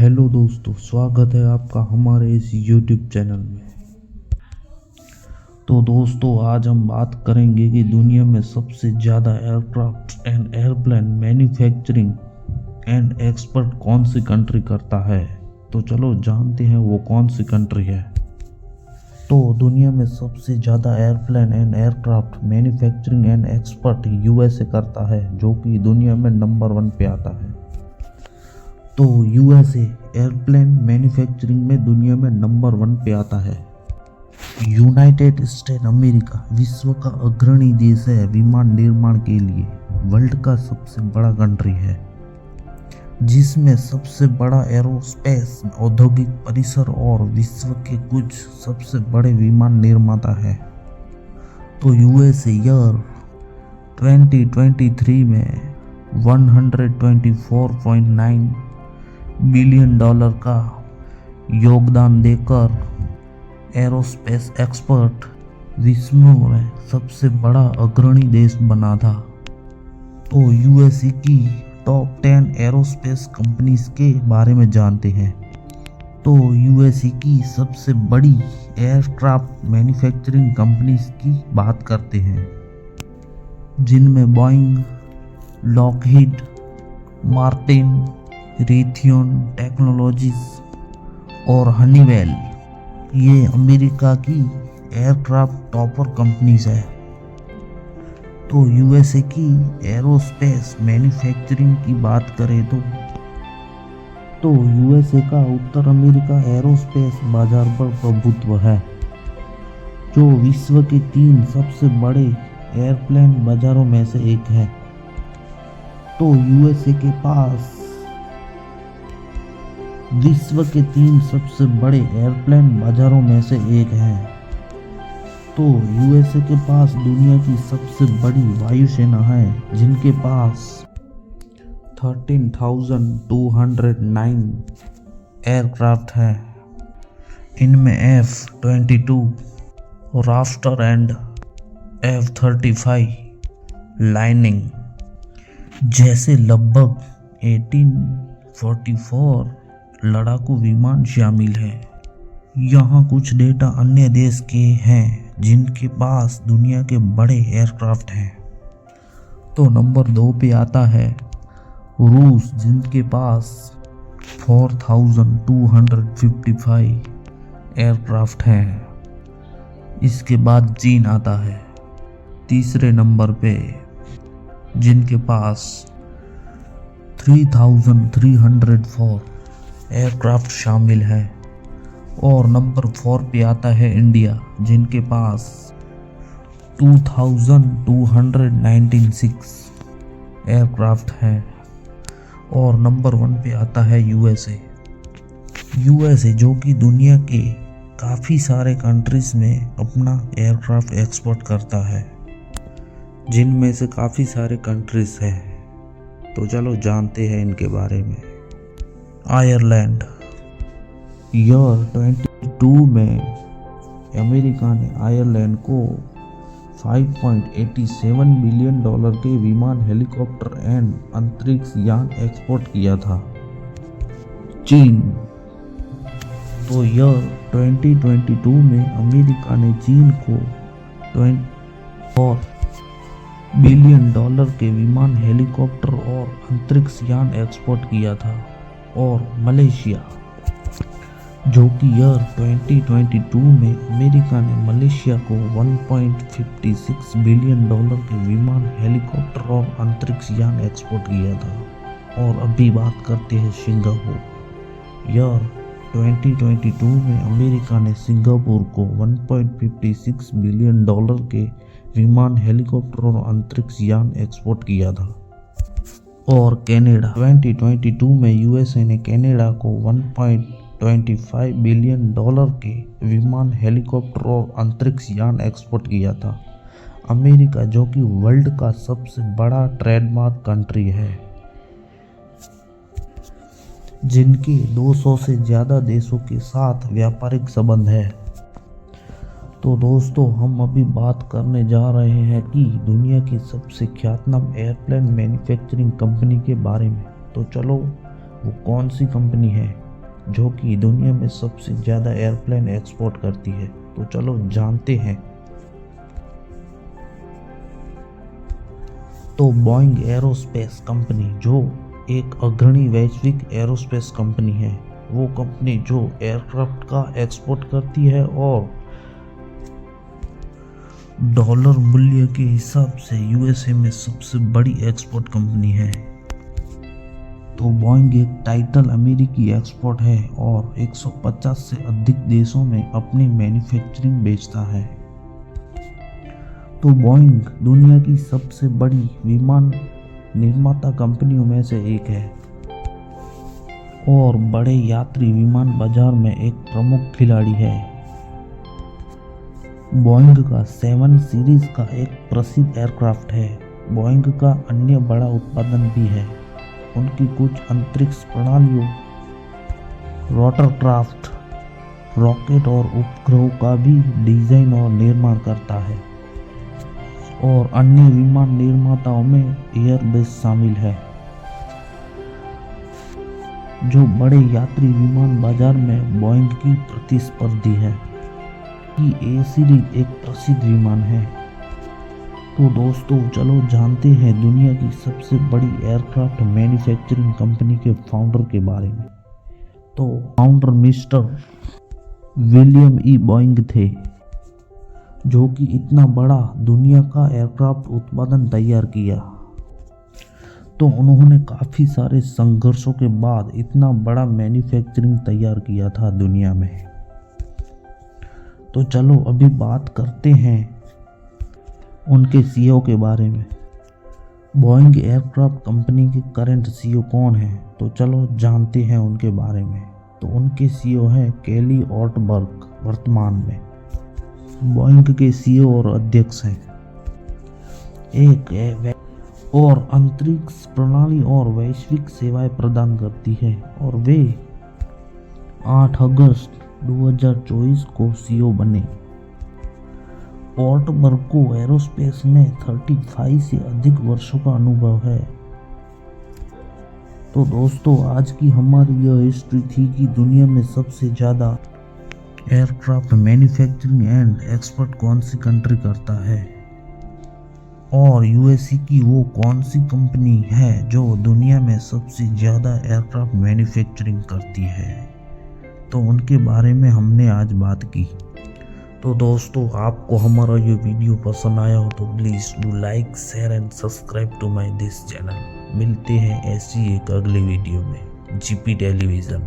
Hello दोस्तों, स्वागत है आपका हमारे इस YouTube चैनल में। तो दोस्तों, आज हम बात करेंगे कि दुनिया में सबसे ज़्यादा aircraft and airplane manufacturing and export कौन सी कंट्री करता है। तो चलो जानते हैं वो कौन सी कंट्री है। तो दुनिया में सबसे ज़्यादा airplane and aircraft manufacturing and export USA करता है, जो कि दुनिया में नंबर 1 पे आता है। तो USA एयरप्लेन मैन्युफैक्चरिंग में दुनिया में नंबर 1 पे आता है। यूनाइटेड स्टेट अमेरिका विश्व का अग्रणी देश है विमान निर्माण के लिए। वर्ल्ड का सबसे बड़ा कंट्री है, जिसमें सबसे बड़ा एरोस्पेस औद्योगिक परिसर और विश्व के कुछ सबसे बड़े विमान निर्माता है। तो USA ईयर 2023 में 124.9 बिलियन डॉलर का योगदान देकर एरोस्पेस एक्सपर्ट विश्व में सबसे बड़ा अग्रणी देश बना था। तो USA की टॉप 10 एरोस्पेस कंपनीज के बारे में जानते हैं। तो USA की सबसे बड़ी एयरक्राफ्ट मैन्युफैक्चरिंग कंपनीज की बात करते हैं, जिनमें Boeing, Lockheed Martin, Raytheon technologies और हनीवेल ये अमेरिका की एयरक्राफ्ट टॉपर कंपनीज है। तो USA की एरोस्पेस मैन्युफैक्चरिंग की बात करें तो USA का उत्तर अमेरिका एरोस्पेस बाजार पर प्रभुत्व है, जो विश्व के 3 सबसे बड़े एयरप्लेन बाजारों में से एक है। तो USA के पास विश्व के 3 सबसे बड़े एयरप्लेन बाजारों में से एक है। तो USA के पास दुनिया की सबसे बड़ी वायुसेना है, जिनके पास 13,209 एयरक्राफ्ट है। इनमें F-22 rafter and F-35 lining जैसे लगभग 1844 लड़ाकू विमान शामिल हैं। यहाँ कुछ डेटा अन्य देश के हैं जिनके पास दुनिया के बड़े एयरक्राफ्ट हैं। तो नंबर 2 पे आता है रूस, जिनके पास 4,255 एयरक्राफ्ट हैं। इसके बाद चीन आता है तीसरे नंबर पे, जिनके पास 3,304 एयरक्राफ्ट शामिल है। और नंबर 4 पे आता है इंडिया, जिनके पास 2,296 एयरक्राफ्ट है। और नंबर 1 पे आता है USA, जो कि दुनिया के काफ़ी सारे कंट्रीज़ में अपना एयरक्राफ्ट एक्सपोर्ट करता है, जिनमें से काफ़ी सारे कंट्रीज़ हैं। तो चलो जानते हैं इनके बारे में। आयरलैंड, ईयर 22 में अमेरिका ने आयरलैंड को $5.87 बिलियन के विमान, हेलीकॉप्टर एंड अंतरिक्ष यान एक्सपोर्ट किया था। चीन, तो ईयर 2022 में अमेरिका ने चीन को $24 बिलियन के विमान, हेलीकॉप्टर और अंतरिक्ष यान एक्सपोर्ट किया था। और मलेशिया, जो कि ईयर 2022 में अमेरिका ने मलेशिया को $1.56 बिलियन के विमान, हेलीकॉप्टर और अंतरिक्ष यान एक्सपोर्ट किया था। और अभी बात करते हैं सिंगापुर। ईयर 2022 में अमेरिका ने सिंगापुर को $1.56 बिलियन के विमान, हेलीकॉप्टर और अंतरिक्ष यान एक्सपोर्ट किया था। और कनाडा, 2022 में USA ने कनाडा को $1.25 बिलियन के विमान, हेलीकॉप्टर और अंतरिक्ष यान एक्सपोर्ट किया था। अमेरिका, जो कि वर्ल्ड का सबसे बड़ा ट्रेडमार्क कंट्री है, जिनके 200 से ज़्यादा देशों के साथ व्यापारिक संबंध है। तो दोस्तों, हम अभी बात करने जा रहे हैं कि दुनिया की सबसे ख्यातनाम एयरप्लेन मैन्युफैक्चरिंग कंपनी के बारे में। तो चलो वो कौन सी कंपनी है। जो कि दुनिया में सबसे ज़्यादा एयरप्लेन एक्सपोर्ट करती है? तो चलो जानते हैं। तो बोइंग एरोस्पेस कंपनी जो एक अग्रणी वैश्विक एरोस्पेस कंपनी है, वो कंपनी जो एयरक्राफ्ट का एक्सपोर्ट करती है और डॉलर मूल्य के हिसाब से यूएसए में सबसे बड़ी एक्सपोर्ट कंपनी है। तो बोइंग एक टाइटल अमेरिकी एक्सपोर्ट है और 150 से अधिक देशों में अपनी मैन्युफैक्चरिंग बेचता है। तो बोइंग दुनिया की सबसे बड़ी विमान निर्माता कंपनियों में से एक है और बड़े यात्री विमान बाजार में एक प्रमुख खिलाड़ी है। बोइंग का 7 सीरीज का एक प्रसिद्ध एयरक्राफ्ट है। बोइंग का अन्य बड़ा उत्पादन भी है। उनकी कुछ अंतरिक्ष प्रणालियों, रोटरक्राफ्ट, रॉकेट और उपग्रहों का भी डिजाइन और निर्माण करता है और अन्य विमान निर्माताओं में एयरबस शामिल है, जो बड़े यात्री विमान बाजार में बोइंग की प्रतिस्पर्धी है। ए सीरीज एक प्रसिद्ध विमान है। तो दोस्तों चलो जानते हैं दुनिया की सबसे बड़ी एयरक्राफ्ट मैन्युफैक्चरिंग कंपनी के फाउंडर के बारे में। तो फाउंडर मिस्टर विलियम ई बोइंग थे, जो कि इतना बड़ा दुनिया का एयरक्राफ्ट उत्पादन तैयार किया। तो उन्होंने काफ़ी सारे संघर्षों के बाद इतना बड़ा मैन्युफैक्चरिंग तैयार किया था दुनिया में। तो चलो अभी बात करते हैं उनके सीईओ के बारे में। बोइंग एयरक्राफ्ट कंपनी के करंट सीईओ कौन है? तो चलो जानते हैं उनके बारे में। तो उनके सीईओ हैं केली ऑर्टबर्ग, वर्तमान में बोइंग के सीईओ और अध्यक्ष हैं। एक और अंतरिक्ष प्रणाली और वैश्विक सेवाएं प्रदान करती है और वे 8 अगस्त 2024 को सीईओ बने। ऑर्टबर्ग को एरोस्पेस में 35 से अधिक वर्षों का अनुभव है। तो दोस्तों आज की हमारी यह हिस्ट्री थी कि दुनिया में सबसे ज़्यादा एयरक्राफ्ट मैन्युफैक्चरिंग एंड एक्सपोर्ट कौन सी कंट्री करता है और यूएसए की वो कौन सी कंपनी है जो दुनिया में सबसे ज़्यादा एयरक्राफ्ट मैन्युफैक्चरिंग करती है। तो उनके बारे में हमने आज बात की। तो दोस्तों आपको हमारा ये वीडियो पसंद आया हो तो please do like, share and subscribe to my this channel. मिलते हैं ऐसी एक अगले वीडियो में। GP television.